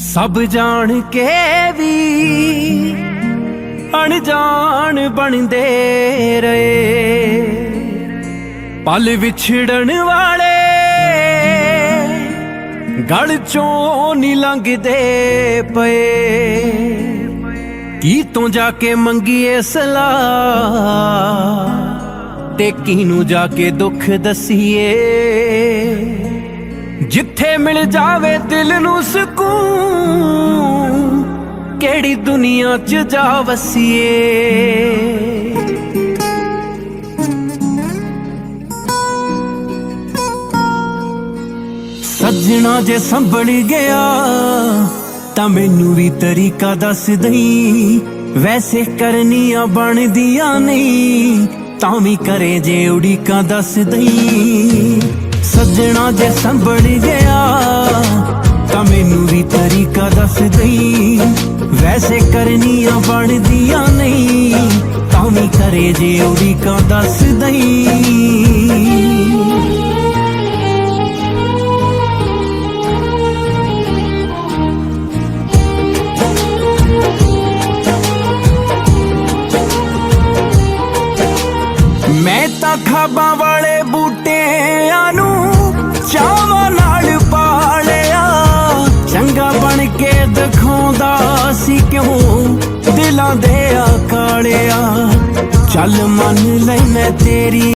सब जान के भी अनजान बनदे रहे, पल विछड़न वाले गल चों नी लंघदे पे। की तो जाके मंगीए सलाह ते किनू जाके दुख दसीए। जिथे मिल जावे दिल नू सुकून, केड़ी दुनिया च जा वसीए। सजना जे संभल गया तां मैनू भी तरीका दस दई। वैसे करनियां बनदियां नहीं, तां भी करे जे उड़ीका दस दई। सजना जे संभल गया तां मैनू भी तरीका दस दई। वैसे करनियां बनदियां नहीं, तां भी करे जे उड़ीका दस दई। मैं तां खाबां वाले बूटियां नू चावां नाल पालिया। चंगा बन के दिखाउंदा सी क्यों दिलां दे कालिया। चल मन ले मैं तेरी